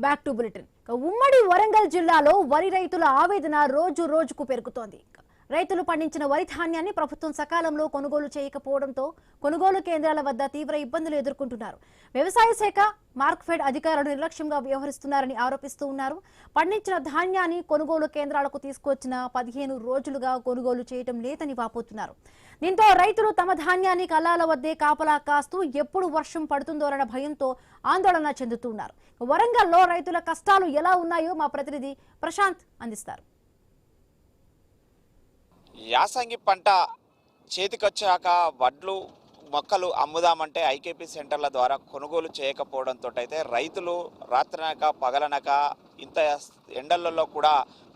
Back to bulletin. ఉమ్మడి వరంగల్ జిల్లాలో వరి రైతుల ఆవేదన రోజు రోజుకు పెరుగుతోంది. రైతులు పండించిన వరి ధాన్యాన్ని ప్రభుత్వం సకాలంలో కొనుగోలు చేయకపోవడంతో కొనుగోలు కేంద్రాల వద్ద తీవ్ర ఇబ్బందులు ఎదుర్కొంటున్నారు. వ్యవసాయ శాఖ, మార్క్ఫెడ్ అధికారులు నిర్లక్ష్యంగా వ్యవహరిస్తున్నారని ఆరోపిస్తూ ఉన్నారు. పండించిన ధాన్యాన్ని కొనుగోలు కేంద్రాలకు తీసుకొచ్చిన 15 రోజులుగా కొనుగోలు చేయడం లేదని వాపోతున్నారు. దీంతో రైతులు తమ ధాన్యాన్ని కల్లాల వద్దే కాపలా కాస్తూ ఎప్పుడు వర్షం పడుతుందోనన్న భయంతో ఆందోళన చెందుతున్నారు. వరంగల్లో రైతుల కష్టాలు ఎలా ఉన్నాయో మా ప్రతినిధి ప్రశాంత్ అందిస్తారు. యాసంగి పంట చేతికొచ్చాక వడ్లు మొక్కలు అమ్ముదామంటే ఐకేపీ సెంటర్ల ద్వారా కొనుగోలు చేయకపోవడంతో అయితే రైతులు రాత్రనక పగలనక ఇంత ఎండలలో కూడా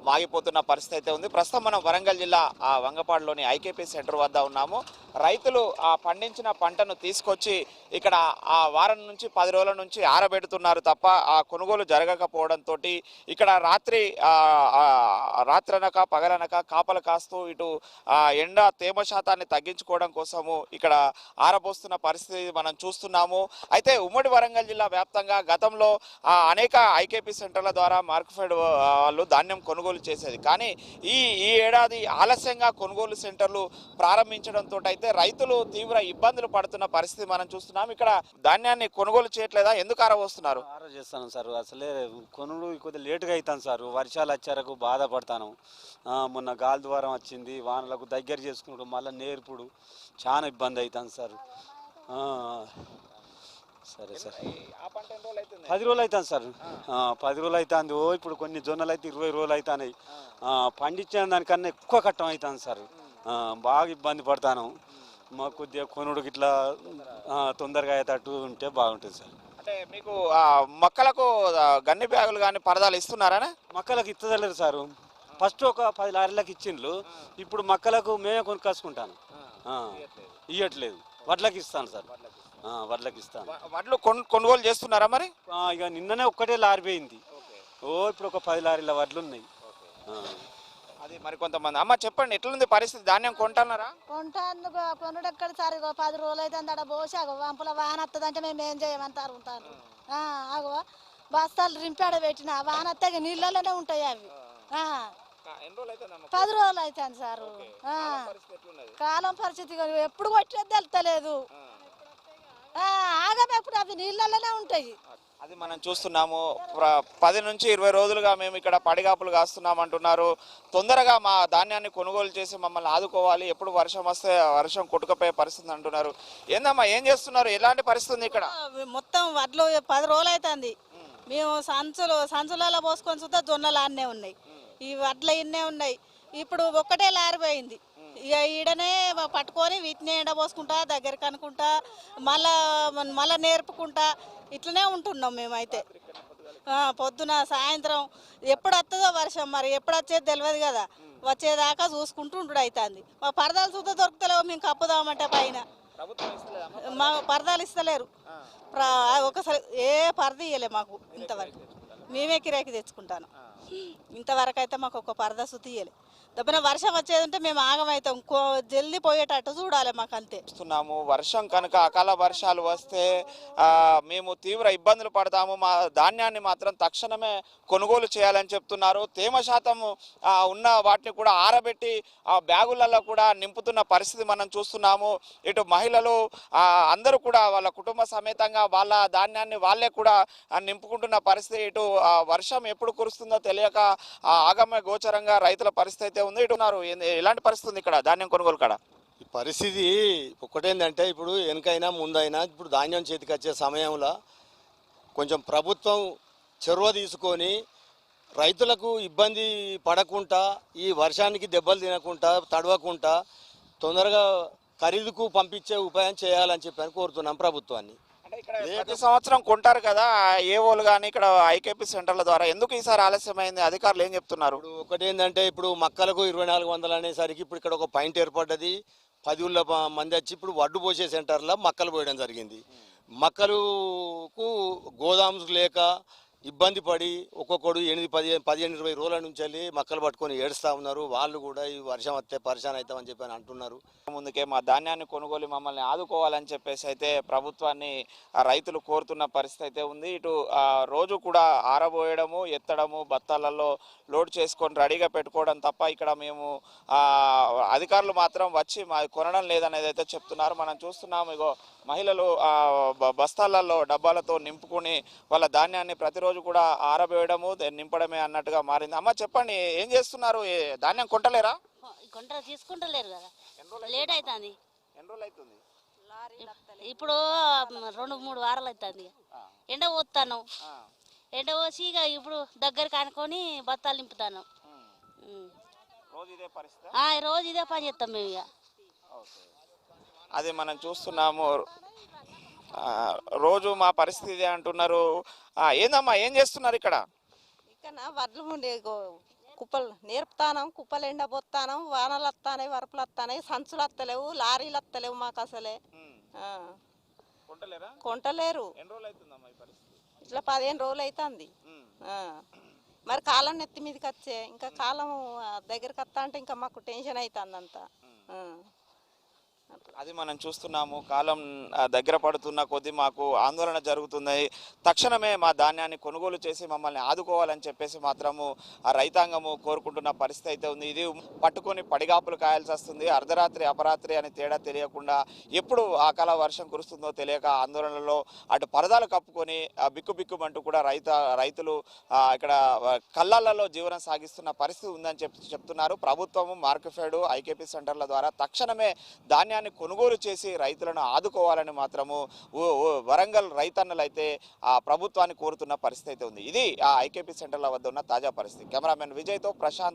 మాగిపోతున్న పరిస్థితి అయితే ఉంది. ప్రస్తుతం మనం వరంగల్ జిల్లా వంగపాడులోని ఐకేపీ సెంటర్ వద్ద ఉన్నాము. రైతులు ఆ పండించిన పంటను తీసుకొచ్చి ఇక్కడ ఆ వారం నుంచి 10 రోజుల నుంచి ఆరబెడుతున్నారు తప్ప ఆ కొనుగోలు జరగకపోవడంతో ఇక్కడ రాత్రనక పగలనక కాపలు కాస్తూ ఇటు ఎండ తేమ శాతాన్ని తగ్గించుకోవడం కోసము ఇక్కడ ఆరబోస్తున్న పరిస్థితి మనం చూస్తున్నాము. అయితే ఉమ్మడి వరంగల్ జిల్లా వ్యాప్తంగా గతంలో అనేక ఐకేపీ సెంటర్ల ద్వారా మార్క్ఫెడ్ వాళ్ళు ధాన్యం కొనుగోలు చేసేది. కానీ ఈ ఏడాది ఆలస్యంగా కొనుగోలు సెంటర్లు ప్రారంభించడంతో అయితే రైతులు తీవ్ర ఇబ్బందులు పడుతున్న పరిస్థితి మనం చూస్తున్నాం. ఇక్కడ ధాన్యాన్ని కొనుగోలు చేయట్లేదా? ఎందుకు ఆరబోస్తున్నారు? చేస్తాను సార్, అసలే కొనుగోలు కొద్దిగా లేటుగా అవుతాను సార్. వర్షాలు వచ్చారకు బాధపడతాను. మొన్న గాలి ద్వారం వచ్చింది, వానలకు దగ్గర చేసుకున్నాడు, మళ్ళీ నేర్పుడు చాలా ఇబ్బంది అవుతాను సార్. సరే సార్, 10 రోజులు అవుతాను సార్. 10 రోజులు అవుతుంది. ఇప్పుడు కొన్ని జొన్నలు అయితే 20 రోజులు అవుతున్నాయి. పండించిన దానికన్నా ఎక్కువ కట్టం అవుతుంది సార్. బాగా ఇబ్బంది పడతాను. మాకు కొద్దిగా కొనుడికి ఇట్లా తొందరగా అయ్యేటట్టు ఉంటే బాగుంటుంది సార్. అంటే మీకు మొక్కలకు గన్ని బ్యాగులు కానీ పరదాలు ఇస్తున్నారా? మొక్కలకు ఇస్తలేరు సార్. ఫస్ట్ ఒక 10 లారీలకు ఇచ్చిండ్రు. ఇప్పుడు మొక్కలకు మేమే కొనుక్కొచ్చుకుంటాను. ఇవ్వట్లేదు. వడ్లకి ఇస్తాను సార్. వడ్లకి ఇస్తాను. వడ్లు కొనుగోలు చేస్తున్నారా మరి? ఇక నిన్ననే ఒక్కటే లారీ పోయింది. ఇప్పుడు ఒక 10 లారీల వడ్లు ఉన్నాయి. అది మరి కొంతమంది. అమ్మ చెప్పండి, ఎట్లుంది పరిస్థితి? ధాన్యం కొంటున్నారా? కొనుడు ఎక్కడ సార్? 10 రోజులు అయితే అక్కడ పోసాగో వంపల వాన వస్తుంది అంటే మేము ఏం చేయమంటారు ఉంటాను. అగో బస్తాలు రింపాడ పెట్టిన వాన వస్తే నీళ్ళలోనే ఉంటాయి అవి. 10 రోజులు అవుతాను సారు. కాలం పరిస్థితి ఎప్పుడు కొట్టేది తెలుస్తలేదు. ఆగం ఎప్పుడు అవి నీళ్ళలోనే ఉంటాయి. అది మనం చూస్తున్నాము. 10 నుంచి 20 రోజులుగా మేము ఇక్కడ పడిగాపులు కాస్తున్నాం అంటున్నారు. తొందరగా మా ధాన్యాన్ని కొనుగోలు చేసి మమ్మల్ని ఆదుకోవాలి, ఎప్పుడు వర్షం వస్తే వర్షం కొట్టుకుపోయే పరిస్థితి అంటున్నారు. ఏందమ్మా, ఏం చేస్తున్నారు? ఎలాంటి పరిస్థితి ఉంది ఇక్కడ? మొత్తం వడ్లు 10 రోజులు అవుతుంది. మేము సంచులలో పోసుకొని చూస్తే జొన్నలు అన్నే ఉన్నాయి, ఈ వడ్లు ఇన్నే ఉన్నాయి. ఇప్పుడు ఒక్కటే లారిపోయింది. ఇక ఈడనే పట్టుకొని వీటిని ఎండబోసుకుంటా దగ్గరికి అనుకుంటా మళ్ళా నేర్పుకుంటా ఇట్లనే ఉంటున్నాం మేమైతే. పొద్దున సాయంత్రం ఎప్పుడు వస్తుందో వర్షం, మరి ఎప్పుడు వచ్చేది తెలియదు కదా. వచ్చేదాకా చూసుకుంటూ ఉంటుడు అవుతుంది. మా పరదాలు చూస్తే దొరుకుతలేవు. మేము కప్పుదామంటే పైన మా పరదాలు ఇస్తలేరు. ఒకసారి ఏ పరద ఇయ్యలే మాకు ఇంతవరకు. మేమే కిరాయికి తెచ్చుకుంటాను. ఇంతవరకు అయితే మాకు ఒక పరద సుతి ఇయ్యలే. దబ్బన వర్షం వచ్చేదంటే మేము ఆగమవుతాం. జల్దీ పోయేటట్టు చూడాలి. మాకు అంతే చూస్తున్నాము. వర్షం కనుక అకాల వర్షాలు వస్తే మేము తీవ్ర ఇబ్బందులు పడతాము. మా ధాన్యాన్ని మాత్రం తక్షణమే కొనుగోలు చేయాలని చెప్తున్నారు. తేమ శాతం ఉన్న వాటిని కూడా ఆరబెట్టి ఆ బ్యాగులలో కూడా నింపుతున్న పరిస్థితి మనం చూస్తున్నాము. ఇటు మహిళలు అందరూ కూడా వాళ్ళ కుటుంబ సమేతంగా వాళ్ళ ధాన్యాన్ని వాళ్ళే కూడా నింపుకుంటున్న పరిస్థితి. ఇటు వర్షం ఎప్పుడు కురుస్తుందో తెలియక ఆగమ్య గోచరంగా రైతుల పరిస్థితి అయితే ఉంది. ఇటు ఉన్నారు. ఎలాంటి పరిస్థితి ఉంది ఇక్కడ ధాన్యం కొనుగోలు కాడ? ఈ పరిస్థితి ఒకటేందంటే, ఇప్పుడు వెనకైనా ముందైనా ఇప్పుడు ధాన్యం చేతికి వచ్చే సమయంలో కొంచెం ప్రభుత్వం చొరవ తీసుకొని రైతులకు ఇబ్బంది పడకుండా, ఈ వర్షానికి దెబ్బలు తినకుండా తడవకుండా తొందరగా ఖరీదుకు పంపించే ఉపాయం చేయాలని చెప్పి కోరుతున్నాం ప్రభుత్వాన్ని. ప్రతి సంవత్సరం కొంటారు కదా ఏవోలు కానీ ఇక్కడ ఐకేపీ సెంటర్ల ద్వారా, ఎందుకు ఈసారి ఆలస్యమైంది? అధికారులు ఏం చెప్తున్నారు? ఇప్పుడు ఒకటి ఏంటంటే, ఇప్పుడు మొక్కలకు 2400 అనేసరికి ఇప్పుడు ఇక్కడ ఒక పాయింట్ ఏర్పడ్డది. 10 మంది వచ్చి ఇప్పుడు వడ్డు పోసే సెంటర్లో మక్కలు పోయడం జరిగింది. మక్కలకు గోదామ్స్ లేక ఇబ్బంది పడి ఒక్కొక్కడు 15-20 రోజుల నుంచి వెళ్ళి మక్కలు పట్టుకొని ఏడుస్తూ ఉన్నారు. వాళ్ళు కూడా ఈ వర్షం వస్తే పరిశాన్ అవుతామని చెప్పి అని అంటున్నారు. ముందుకే మా ధాన్యాన్ని కొనుగోలు మమ్మల్ని ఆదుకోవాలని చెప్పేసి అయితే ప్రభుత్వాన్ని రైతులు కోరుతున్న పరిస్థితి అయితే ఉంది. ఇటు రోజు కూడా ఆరబోయడము, ఎత్తడము, బత్తాలలో లోడ్ చేసుకొని రెడీగా పెట్టుకోవడం తప్ప ఇక్కడ మేము అధికారులు మాత్రం వచ్చి మా కొనడం లేదనేది అయితే చెప్తున్నారు. మనం చూస్తున్నాము, ఇగో మహిళలు బస్తాలలో డబ్బాలతో నింపుకొని వాళ్ళ ధాన్యాన్ని ప్రతిరోజు కూడా ఆరబోయడము, నింపడమే అన్నట్టుగా మారింది. అమ్మ చెప్పండి, ఏం చేస్తున్నారు? ధాన్యం కొంటలేరా? తీసుకుంటలేరు కదా, లేట్ అవుతుంది. ఎన్ని రోజులు అవుతుంది? ఇప్పుడు 2-3 వారాలు అవుతుంది. ఎండ పోతాను, ఎండ పోసి ఇక ఇప్పుడు దగ్గరికి అనుకొని బత్తాలు నింపుతాను. రోజు ఇదే పరిస్థితి? రోజు ఇదే పని చేస్తాం మేము. ఇక అది మనం చూస్తున్నాము, రోజు మా పరిస్థితి ఇదే అంటున్నారు. ఏందమ్మా, ఏం చేస్తున్నారు ఇక్కడ? ఇక్కడ వడ్లు ఉండే కుప్పలు నేర్పుతానం, కుప్పలు ఎండబోతానం, వానలు వస్తాయి, వరపులు వస్తాయి, సంచులు వస్తలేవు, లారీలు వస్తలేవు. మాకు అసలే కొంటలేరు. ఇట్లా 15 రోజులు అవుతుంది. మరి కాలం నెత్తి మీదకి వచ్చే, ఇంకా కాలం దగ్గరికి వస్తా అంటే ఇంకా మాకు టెన్షన్ అవుతుంది అంతా. అది మనం చూస్తున్నాము, కాలం దగ్గర పడుతున్న కొద్దీ మాకు ఆందోళన జరుగుతుంది. తక్షణమే మా ధాన్యాన్ని కొనుగోలు చేసి మమ్మల్ని ఆదుకోవాలని చెప్పేసి మాత్రము ఆ రైతాంగము కోరుకుంటున్న పరిస్థితి అయితే ఉంది. ఇది పట్టుకొని పడిగాపులు కాయాల్సి వస్తుంది. అర్ధరాత్రి అపరాత్రి అని తేడా తెలియకుండా ఎప్పుడు అకాల వర్షం కురుస్తుందో తెలియక ఆందోళనలో అటు పరదాలు కప్పుకొని బిక్కుబిక్కుమంటూ కూడా రైతులు ఇక్కడ కళ్ళాలలో జీవనం సాగిస్తున్న పరిస్థితి ఉందని చెప్తున్నారు. ప్రభుత్వము మార్కెఫెడ్, ఐకేపీ సెంటర్ల ద్వారా తక్షణమే ధాన్యాన్ని కొనుగోలు చేసి రైతులను ఆదుకోవాలని మాత్రము వరంగల్ రైతన్నలు అయితే ఆ ప్రభుత్వాన్ని కోరుతున్న పరిస్థితి అయితే ఉంది. ఇది ఆ ఐకేపీ సెంటర్ల వద్ద ఉన్న తాజా పరిస్థితి. కెమెరామెన్ విజయ్తో ప్రశాంత్.